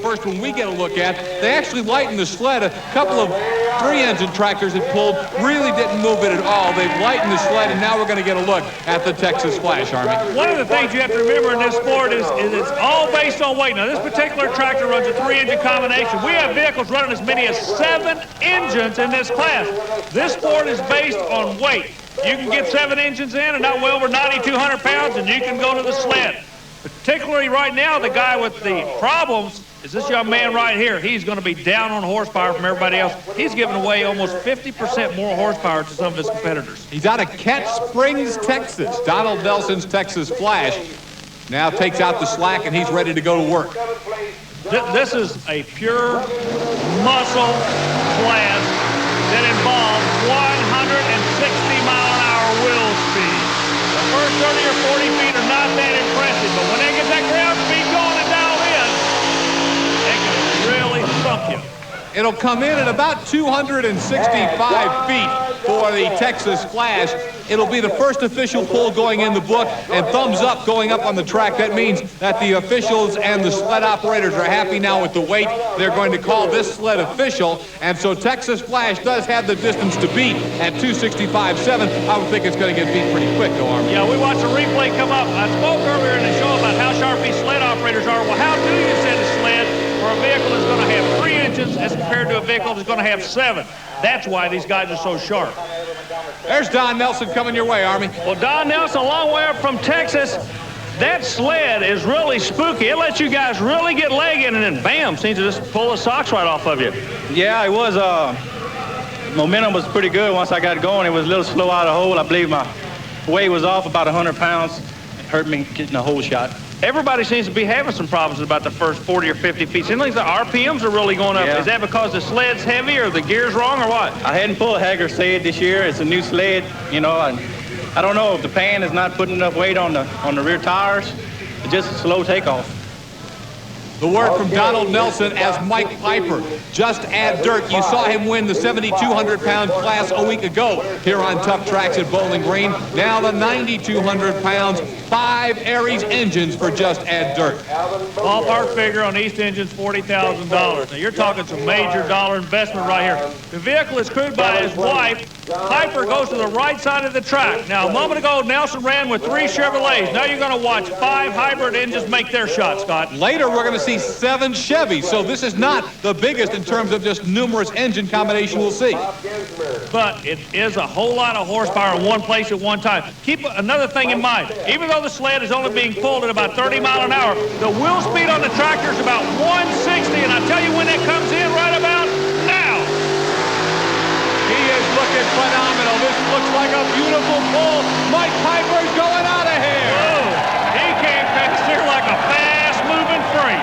first one we get a look at. They actually lightened the sled. A couple of 3-engine tractors that pulled really didn't move it at all. They've lightened the sled, and now we're going to get a look at the Texas Flash, Army. One of the things you have to remember in this sport is it's all based on weight. Now, this particular tractor runs a 3-engine combination. We have vehicles running as many as 7 engines in this class. This sport is based on weight. You can get 7 engines in and not well over 9,200 pounds, and you can go to the sled. Particularly right now, the guy with the problems is this young man right here. He's going to be down on horsepower from everybody else. He's giving away almost 50% more horsepower to some of his competitors. He's out of Cat Springs, Texas. Donald Nelson's Texas Flash now takes out the slack, and he's ready to go to work. This is a pure muscle class that involves 160-mile-an-hour wheel speed. The first 30 or 40 feet are not that impressive, but when they get that ground speed going and dialed in, they can really thump you. It'll come in at about 265 feet for the Texas Flash. It'll be the first official pull going in the book, and thumbs up going up on the track. That means that the officials and the sled operators are happy now with the weight. They're going to call this sled official, and so Texas Flash does have the distance to beat at 265.7. I would think it's going to get beat pretty quick, though, Army. Yeah, we watched the replay come up. I spoke earlier in the show about how sharp these sled operators are. Well, how do you set a sled for a vehicle that's going to have 3 engines as compared to a vehicle that's going to have 7? That's why these guys are so sharp. There's Don Nelson coming your way, Army. Well, Don Nelson, a long way up from Texas. That sled is really spooky. It lets you guys really get leg in, and then bam, seems to just pull the socks right off of you. Yeah, it was, momentum was pretty good once I got going. It was a little slow out of the hole. I believe my weight was off about 100 pounds. It hurt me getting a hole shot. Everybody seems to be having some problems about the first 40 or 50 feet. Seems like the RPMs are really going up. Yeah. Is that because the sled's heavy or the gear's wrong or what? I hadn't pulled a Hager sled this year. It's a new sled, you know, and I don't know if the pan is not putting enough weight on the rear tires. It's just a slow takeoff. The word from Donald Nelson as Mike Piper. Just add dirt. You saw him win the 7,200-pound class a week ago here on Tough Tracks at Bowling Green. Now the 9,200 pounds, 5 Aries engines for Just Add Dirt. Ballpark figure on East engines, $40,000. Now you're talking some major dollar investment right here. The vehicle is crewed by his wife. Piper goes to the right side of the track. Now a moment ago, Nelson ran with 3 Chevrolets. Now you're going to watch 5 hybrid engines make their shot, Scott. Later, we're going to see 7 Chevys, so this is not the biggest in terms of just numerous engine combination we'll see. But it is a whole lot of horsepower in one place at one time. Keep another thing in mind. Even though the sled is only being pulled at about 30 miles an hour, the wheel speed on the tractor is about 160, and I tell you when it comes in right about now. He is looking phenomenal. This looks like a beautiful pull. Mike Piper's going out of here. Oh, he came past here like a fast-moving freight.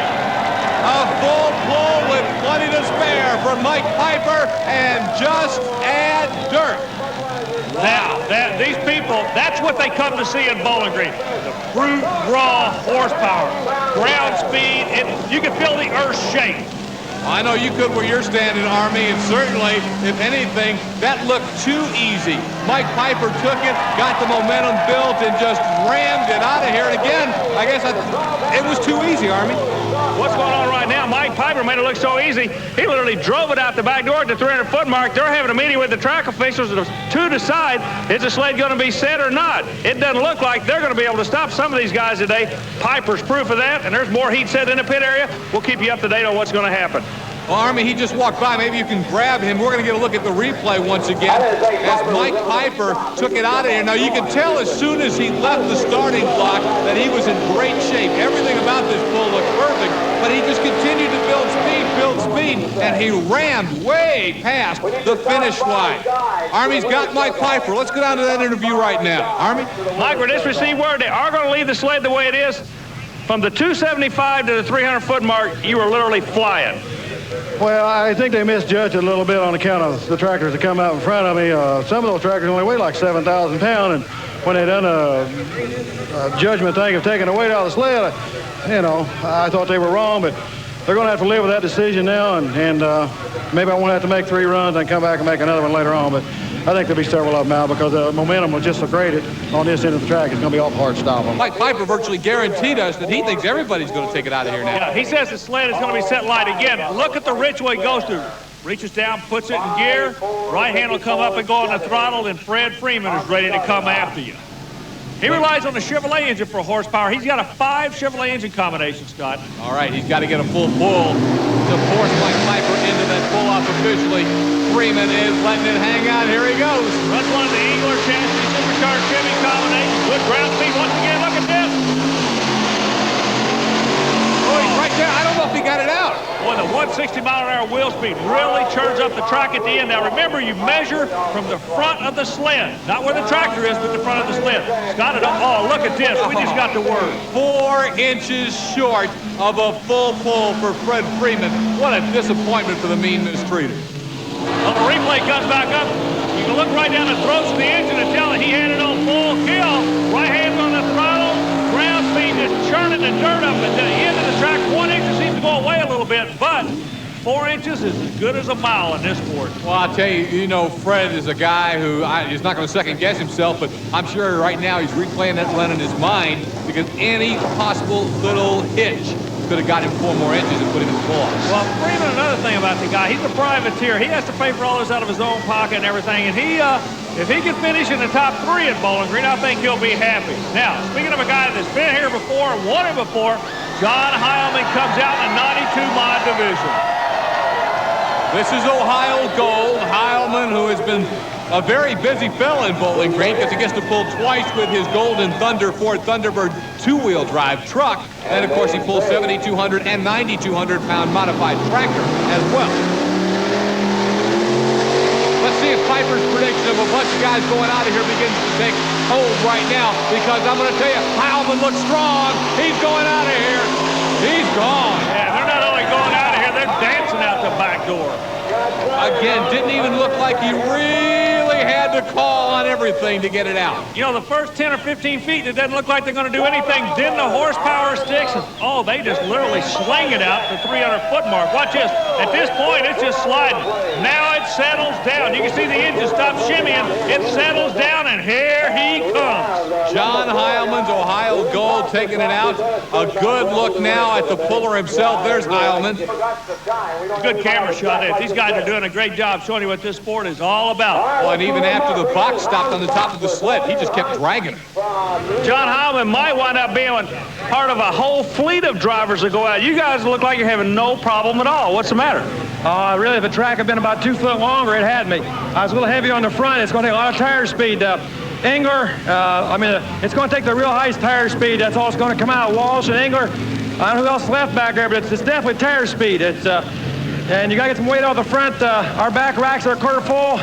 A full pull with plenty to spare for Mike Piper and Just Add Dirt. Now, these people, that's what they come to see in Bowling Green. The brute, raw horsepower, ground speed, you can feel the earth shake. I know you could where you're standing, Army, and certainly, if anything, that looked too easy. Mike Piper took it, got the momentum built, and just rammed it out of here. And again, I guess it was too easy, Army. What's going on right now? Mike Piper made it look so easy. He literally drove it out the back door at the 300-foot mark. They're having a meeting with the track officials to decide is the sled going to be set or not. It doesn't look like they're going to be able to stop some of these guys today. Piper's proof of that, and there's more heat set in the pit area. We'll keep you up to date on what's going to happen. Well, Army, he just walked by. Maybe you can grab him. We're going to get a look at the replay once again as Mike Piper took it out of here. Now, you can tell as soon as he left the starting block that he was in great shape. Everything about this pull looked perfect, but he just continued to build speed, and he rammed way past the finish line. Army's got Mike Piper. Let's go down to that interview right now. Army? Mike, we just received word they are going to leave the sled the way it is. From the 275 to the 300-foot mark, you were literally flying. Well, I think they misjudged it a little bit on account of the tractors that come out in front of me. Some of those tractors only weigh like 7,000 pounds, and when they done a judgment thing of taking the weight out of the sled, I thought they were wrong, but they're going to have to live with that decision now, and maybe I won't have to make 3 runs and come back and make another one later on. But I think there'll be several of them out because the momentum was just so great on this end of the track. It's going to be awful hard to stop them. Mike Piper virtually guaranteed us that he thinks everybody's going to take it out of here now. Yeah, he says the sled is going to be set light again. Look at the ritual he goes through. Reaches down, puts it in gear. Right hand will come up and go on the throttle, and Fred Freeman is ready to come after you. He relies on the Chevrolet engine for horsepower. He's got a 5 Chevrolet engine combination, Scott. All right, he's got to get a full pull to force Mike Piper into that pull-off officially. Freeman is letting it hang out. Here he goes. Runs one of the Engler chassis supercharged Chevy combination. Good ground speed once again. Look at this. Oh, he's right there. I don't know if he got it out. Boy, the 160-mile-an-hour wheel speed really churns up the track at the end. Now, remember, you measure from the front of the sled. Not where the tractor is, but the front of the sled. Scott, oh, look at this. We just got the word. 4 inches short of a full pull for Fred Freeman. What a disappointment for the mean mistreater. Well, the replay comes back up. You can look right down the throats of the engine and tell that he had it on full kill. Right hand on the throttle. Ground speed just churning the dirt up at the end of the track. 1 inch seems to go away a little bit, but 4 inches is as good as a mile in this sport. Well, I'll tell you, you know, Fred is a guy who he's not going to second guess himself, but I'm sure right now he's replaying that run in his mind because any possible little hitch could have got him 4 more inches and put him in the pull-off. Well, Freeman, another thing about the guy, he's a privateer. He has to pay for all this out of his own pocket and everything, and if he can finish in the top 3 at Bowling Green, I think he'll be happy. Now, speaking of a guy that's been here before, won it before, John Heilman comes out in the 92-mile division. This is Ohio Gold. Heilman, who has been a very busy fella in Bowling Green because he gets to pull twice with his Golden Thunder Ford Thunderbird 2-wheel drive truck. And, of course, he pulls 7,200 and 9,200-pound modified tractor as well. Let's see if Piper's prediction of a bunch of guys going out of here begins to take hold right now, because I'm going to tell you, Heilman looks strong. He's going out of here. He's gone. Yeah, they're not only going out of here, they're dancing out the back door. Again, didn't even look like he really had to call on everything to get it out. You know, the first 10 or 15 feet, it doesn't look like they're going to do anything. Then the horsepower sticks, and oh, they just literally sling it out the 300-foot mark. Watch this. At this point, it's just sliding. Now it settles down. You can see the engine stop shimmying. It settles down, and here he comes. John Heilman's Ohio Gold taking it out. A good look now at the puller himself. There's Heilman. Good camera shot there. These guys are doing a great job showing you what this sport is all about. Well, and even after the box stopped on the top of the sled, he just kept dragging it. John Heilman might wind up being part of a whole fleet of drivers that go out. You guys look like you're having no problem at all. What's the matter? Really, if the track had been about 2 foot longer, it had me. I was a little heavy on the front. It's going to take a lot of tire speed. Engler, it's going to take the real high tire speed. That's all it's going to come out. Walsh and Engler. I don't know who else left back there, but it's definitely tire speed. And you got to get some weight off the front. Our back racks are a quarter full.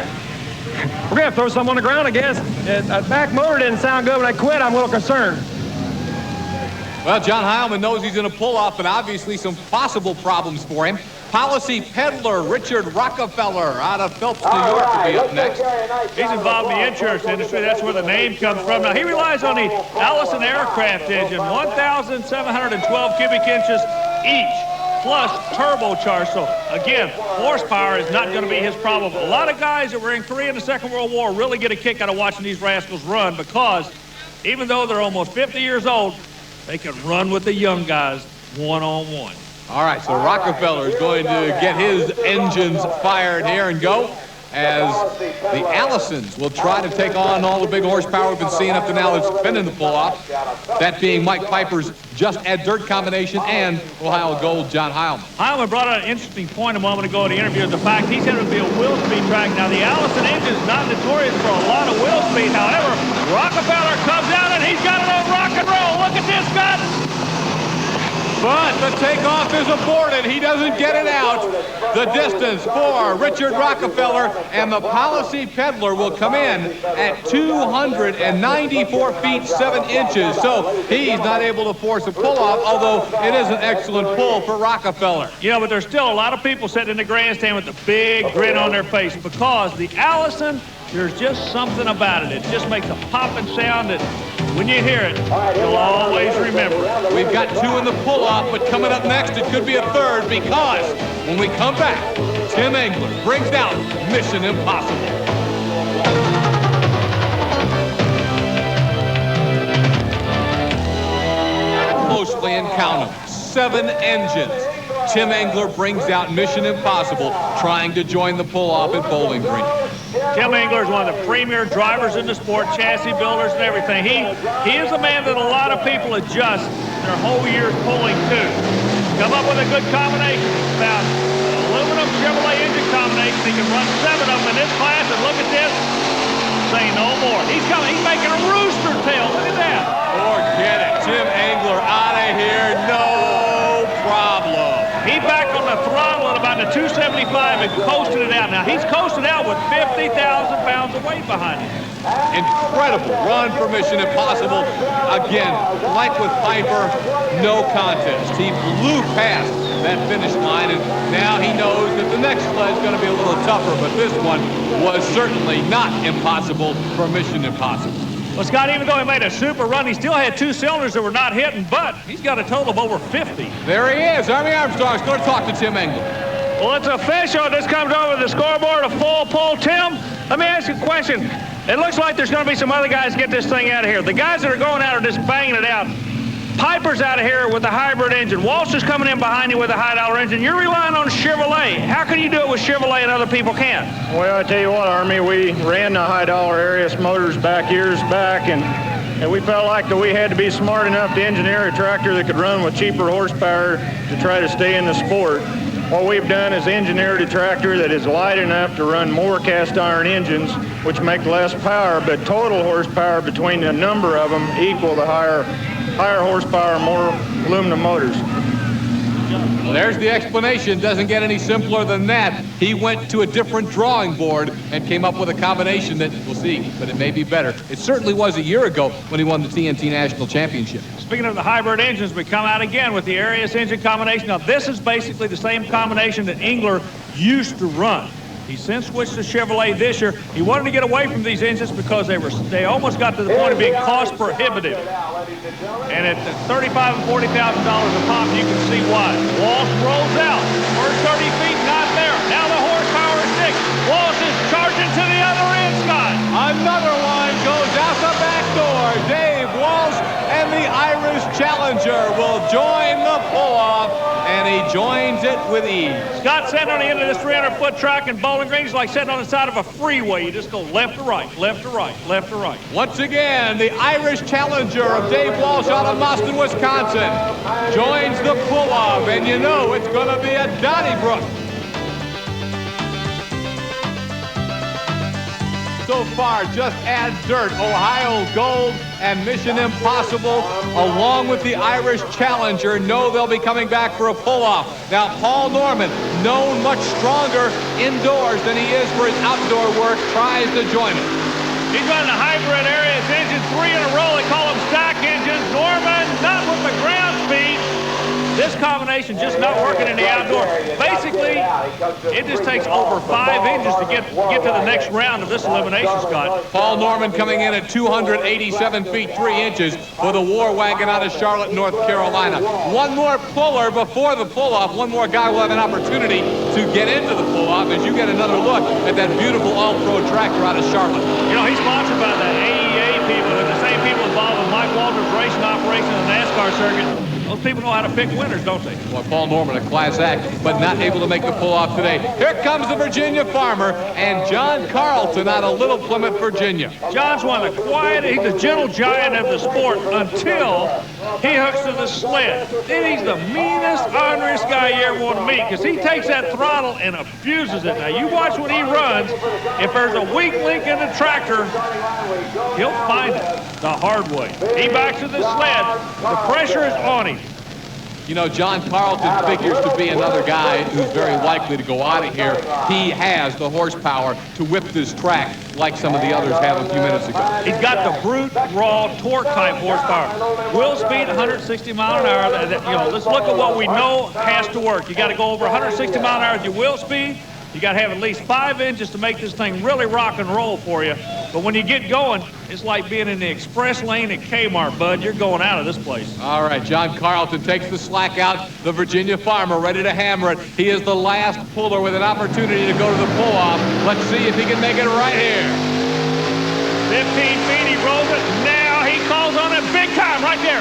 We're going to throw some on the ground, I guess. The back motor didn't sound good when I quit. I'm a little concerned. Well, John Heilman knows he's in a pull-off, and obviously some possible problems for him. Policy peddler Richard Rockefeller out of Phelps, New York, to be up next. He's involved in the insurance industry. That's where the name comes from. Now, he relies on the Allison aircraft engine, 1,712 cubic inches each, plus turbocharged. So, again, horsepower is not going to be his problem. A lot of guys that were in Korea in the Second World War really get a kick out of watching these rascals run, because even though they're almost 50 years old, they can run with the young guys one-on-one. All right, so Rockefeller is going to get his engines fired here and go, as the Allisons will try to take on all the big horsepower we've been seeing up to now that's been in the pull-off. That being Mike Piper's Just Add Dirt combination and Ohio Gold John Heilman. Heilman brought out an interesting point a moment ago in the interview. The fact he said it would be a wheel speed track. Now, the Allison engine is not notorious for a lot of wheel speed. However, Rockefeller comes out and he's got it on rock and roll. Look at this, Scott. But the takeoff is aborted. He doesn't get it out. The distance for Richard Rockefeller, and the Policy Peddler will come in at 294 feet 7 inches. So he's not able to force a pull-off, although it is an excellent pull for Rockefeller. You know, but there's still a lot of people sitting in the grandstand with a big grin on their face, because the Allison, there's just something about it. It just makes a popping sound that when you hear it, you'll always remember. We've got 2 in the pull-off, but coming up next, it could be a third, because when we come back, Tim Engler brings out Mission Impossible. Closely and count them. 7 engines. Tim Engler brings out Mission Impossible, trying to join the pull-off at Bowling Green. Tim Engler is one of the premier drivers in the sport, chassis builders and everything. He is a man that a lot of people adjust their whole year's pulling to. Come up with a good combination. It's about an aluminum Chevrolet engine combination. He can run 7 of them in this class, and look at this. Say no more. He's coming. He's making a rooster tail. Look at that. Forget it. Tim Engler out of here. No problem. He back on the throttle at about the 275 and coasted it out. Now, he's coasted out with 50,000 pounds of weight behind him. Incredible run for Mission Impossible. Again, like with Piper, no contest. He blew past that finish line, and now he knows that the next sled is going to be a little tougher, but this one was certainly not impossible for Mission Impossible. Well, Scott, even though he made a super run, he still had 2 cylinders that were not hitting, but he's got a total of over 50. There he is. Army Armstrong's going to talk to Tim Engler. Well, it's official. This comes over the scoreboard, a full pull. Tim, let me ask you a question. It looks like there's going to be some other guys get this thing out of here. The guys that are going out are just banging it out. Piper's out of here with the hybrid engine. Walsh is coming in behind you with a high-dollar engine. You're relying on Chevrolet. How can you do it with Chevrolet and other people can't? Well, I tell you what, Army, we ran the high-dollar Arias motors years back, and we felt like that we had to be smart enough to engineer a tractor that could run with cheaper horsepower to try to stay in the sport. What we've done is engineered a tractor that is light enough to run more cast iron engines, which make less power, but total horsepower between a number of them equal the higher horsepower, more aluminum motors. Well, there's the explanation. Doesn't get any simpler than that. He went to a different drawing board and came up with a combination that, we'll see, but it may be better. It certainly was a year ago when he won the TNT National Championship. Speaking of the hybrid engines, we come out again with the Arias engine combination. Now, this is basically the same combination that Engler used to run. He's since switched to Chevrolet this year. He wanted to get away from these engines because they almost got to the point of being cost prohibitive. And at $35,000 and $40,000 a pop, you can see why. Walsh rolls out. First 30 feet, not there. Now the horsepower is 6. Walsh is charging to the other end, Scott. Another one goes out the back door. Dave Walsh and the Irish Challenger will join the pull-off, and he joins it with ease. Scott, sitting on the end of this 300-foot track in Bowling Green is like sitting on the side of a freeway. You just go left to right, left to right, left to right. Once again, the Irish Challenger of Dave Walsh out of Boston, Wisconsin, joins the pull-off, and you know it's going to be a Donnybrook. So far, just add dirt, Ohio Gold and Mission Impossible, along with the Irish Challenger, know they'll be coming back for a pull-off. Now, Paul Norman, known much stronger indoors than he is for his outdoor work, tries to join it. He's running a hybrid Arias engine 3 in a row. They call them stack engines. Norman, not with the ground speed. This combination just not working in the outdoor. Basically, it just takes over 5 inches to get to the next round of this elimination, Scott. Paul Norman coming in at 287 feet 3 inches for the War Wagon out of Charlotte, North Carolina. One more puller before the pull-off. One more guy will have an opportunity to get into the pull-off as you get another look at that beautiful all-pro tractor out of Charlotte. You know, he's sponsored by the AEA people, and the same people involved with Mike Walter's racing operation in the NASCAR circuit. Those people know how to pick winners, don't they? Well, Paul Norman, a class act, but not able to make the pull-off today. Here comes the Virginia farmer and John Carlton out of Little Plymouth, Virginia. John's one of the quiet, he's the gentle giant of the sport until he hooks to the sled. Then he's the meanest, orneriest guy you ever want to meet because he takes that throttle and abuses it. Now, you watch when he runs. If there's a weak link in the tractor, he'll find it the hard way. He backs to the sled. The pressure is on him. You know, John Carlton figures to be another guy who's very likely to go out of here. He has the horsepower to whip this track like some of the others have a few minutes ago. He's got the brute, raw, torque-type horsepower. Wheel speed, 160 mile an hour. You know, let's look at what we know has to work. You got to go over 160 mile an hour with your wheel speed. You got to have at least 5 inches to make this thing really rock and roll for you. But when you get going, it's like being in the express lane at Kmart, bud. You're going out of this place. All right, John Carlton takes the slack out. The Virginia farmer ready to hammer it. He is the last puller with an opportunity to go to the pull-off. Let's see if he can make it right here. feet, he rolls it. Now he calls on it big time right there.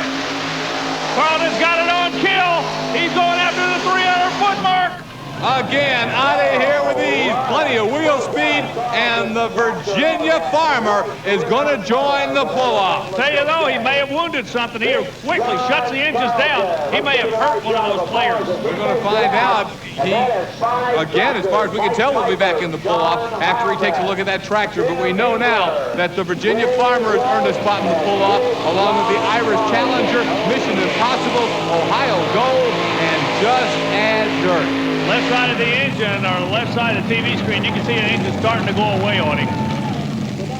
Carlton's got it on kill. He's going after the 300-foot mark. Again, out of here with ease, plenty of wheel speed, and the Virginia Farmer is going to join the pull-off. Tell you though, he may have wounded something here. Quickly shuts the engines down. He may have hurt one of those players. We're going to find out. He, again, as far as we can tell, will be back in the pull-off after he takes a look at that tractor. But we know now that the Virginia Farmer has earned a spot in the pull-off, along with the Irish Challenger, Mission Impossible, Ohio Gold, and Just Add Dirt. Left side of the engine, or left side of the TV screen, you can see the engine starting to go away on him.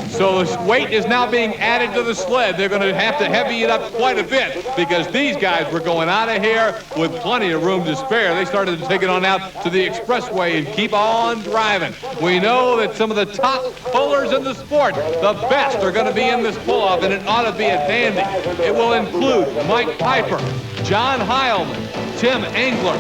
So the weight is now being added to the sled. They're going to have to heavy it up quite a bit because these guys were going out of here with plenty of room to spare. They started to take it on out to the expressway and keep on driving. We know that some of the top pullers in the sport, the best, are going to be in this pull-off, and it ought to be a dandy. It will include Mike Piper, John Heilman, Tim Engler,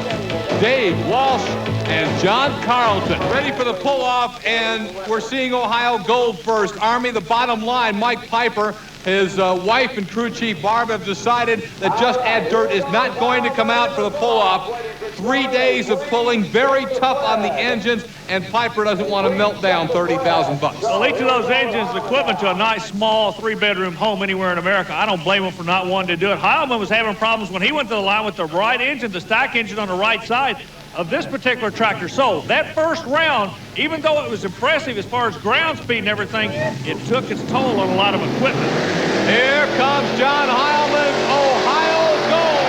Dave Walsh, and John Carlton. Ready for the pull-off, and we're seeing Ohio Gold first. Army, the bottom line, Mike Piper, his wife and crew chief Barb have decided that Just Add Dirt is not going to come out for the pull-off. 3 days of pulling, very tough on the engines, and Piper doesn't want to melt down $30,000. Well, each of those engines is equivalent to a nice, small, 3-bedroom home anywhere in America. I don't blame him for not wanting to do it. Heilman was having problems when he went to the line with the right engine, the stack engine on the right side of this particular tractor. So that first round, even though it was impressive as far as ground speed and everything, it took its toll on a lot of equipment. Here comes John Heilman, Ohio Gold.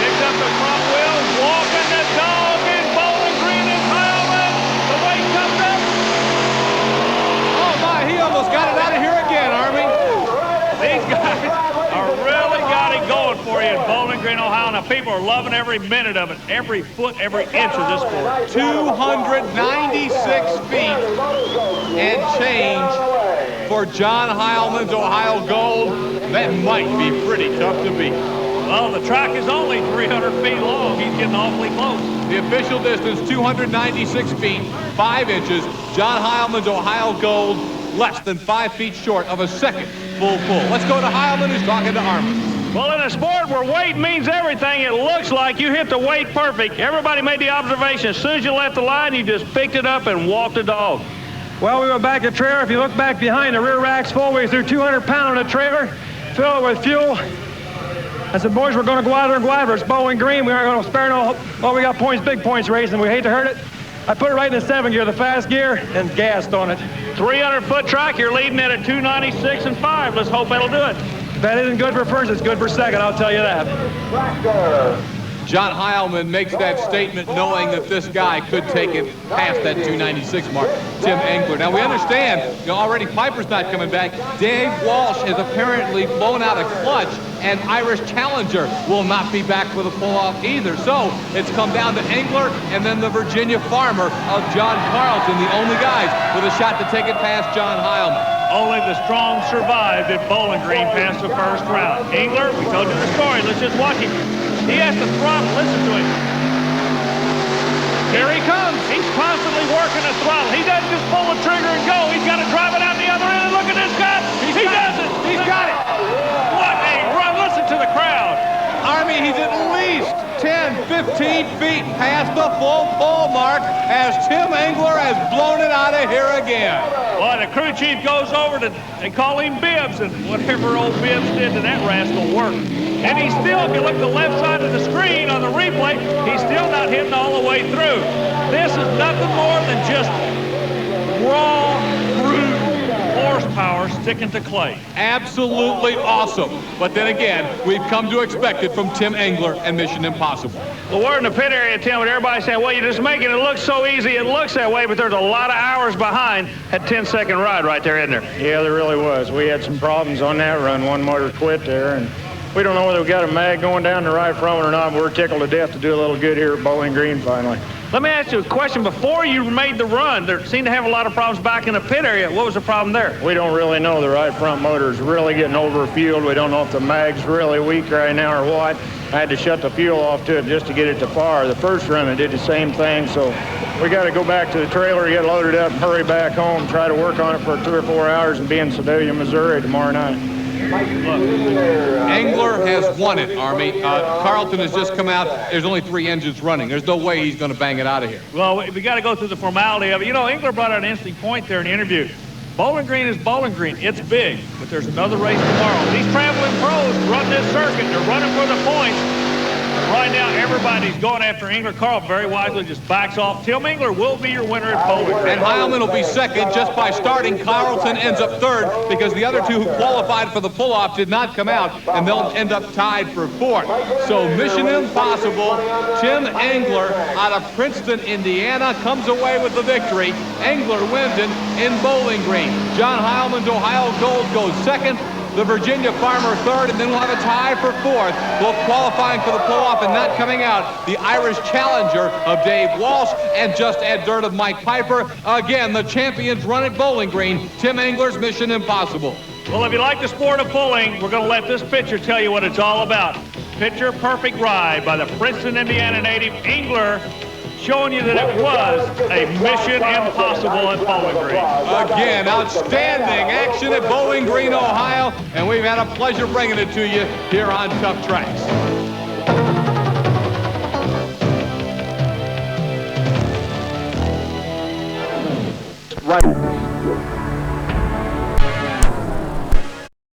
Picks up the front wheel, walking the dog in Bowling Green is Heilman. The weight comes up. Oh my, he almost got it out of here again, Army. These guys are really got it going for you in Bowling Green, Ohio. Now, people are loving every minute of it, every foot, every inch of this sport. 296 feet and change for John Heilman's Ohio Gold. That might be pretty tough to beat. Well, the track is only 300 feet long. He's getting awfully close. The official distance, 296 feet, 5 inches. John Heilman's Ohio Gold, less than 5 feet short of a second full pull. Let's go to Heilman, who's talking to Armin. Well, in a sport where weight means everything, it looks like you hit the weight perfect. Everybody made the observation. As soon as you left the line, you just picked it up and walked the dog. Well, we went back to the trailer. If you look back behind, the rear rack's full. We threw 200 pounds in the trailer, fill it with fuel. I said, boys, we're going to go out there and go after it. It's Bowling Green. We aren't going to spare no. Oh, we got points, big points racing. We hate to hurt it. I put it right in the 7 gear, the fast gear, and gassed on it. 300-foot track. You're leading it at 296 and 5. Let's hope that'll do it. If that isn't good for first, it's good for second, I'll tell you that. John Heilman makes that statement knowing that this guy could take it past that 296 mark, Tim Engler. Now, we understand, already Piper's not coming back. Dave Walsh has apparently blown out a clutch, and Irish Challenger will not be back for the pull-off either. So it's come down to Engler and then the Virginia Farmer of John Carlton, the only guys with a shot to take it past John Heilman. Only the strong survived at Bowling Green past the first round. Engler, we told you the story. Let's just watch him. He has to throttle. Listen to him. Here he comes. He's constantly working the throttle. He doesn't just pull the trigger and go. He's got to drive it out the other end. And look at this guy. He does it. He's got it. What a run. Listen to the crowd. Army, he's at least 10, 15 feet past the full pull mark as Tim Engler has blown it out of here again. Well, the crew chief goes over to, they call him Bibbs, and whatever old Bibbs did to that rascal worked. And he's still, if you look at the left side of the screen on the replay, he's still not hitting all the way through. This is nothing more than just raw, brute horsepower sticking to clay. Absolutely awesome. But then again, we've come to expect it from Tim Engler and Mission Impossible. Well, we're in the pit area, Tim, and everybody's saying, well, you're just making it look so easy. It looks that way, but there's a lot of hours behind that 10-second ride right there, isn't there? Yeah, there really was. We had some problems on that run. One motor quit there, and we don't know whether we got a mag going down the right from it or not, but we're tickled to death to do a little good here at Bowling Green finally. Let me ask you a question. Before you made the run, there seemed to have a lot of problems back in the pit area. What was the problem there? We don't really know. The right front motor is really getting overfueled. We don't know if the mag's really weak right now or what. I had to shut the fuel off to it just to get it to fire. The first run, it did the same thing, so we got to go back to the trailer, get loaded up, hurry back home, try to work on it for 2 or 4 hours and be in Sedalia, Missouri tomorrow night. Angler has won it, Army. Carlton has just come out. There's only 3 engines running. There's no way he's going to bang it out of here. Well, we got to go through the formality of it. You know, Engler brought out an interesting point there in the interview. Bowling Green is Bowling Green. It's big, but there's another race tomorrow. These traveling pros run this circuit. They're running for the points. Right now, everybody's going after Engler. Carl very wisely just backs off. Tim Engler will be your winner at Bowling Green. And Heilman will be second just by starting. Carlton ends up third because the other 2 who qualified for the pull-off did not come out, and they'll end up tied for 4th. So mission impossible. Tim Engler out of Princeton, Indiana, comes away with the victory. Engler wins it in Bowling Green. John Heilman's Ohio Gold goes second. The Virginia Farmer third, and then we'll have a tie for 4th, both qualifying for the pull-off and not coming out. The Irish Challenger of Dave Walsh and Just Add Dirt of Mike Piper. Again, the champions run at Bowling Green. Tim Engler's mission impossible. Well, if you like the sport of pulling, we're going to let this picture tell you what it's all about. Picture perfect ride by the Princeton, Indiana native Engler, showing you that it was a mission impossible at Bowling Green. Again, outstanding action at Bowling Green, Ohio, and we've had a pleasure bringing it to you here on Tough Tracks. Right.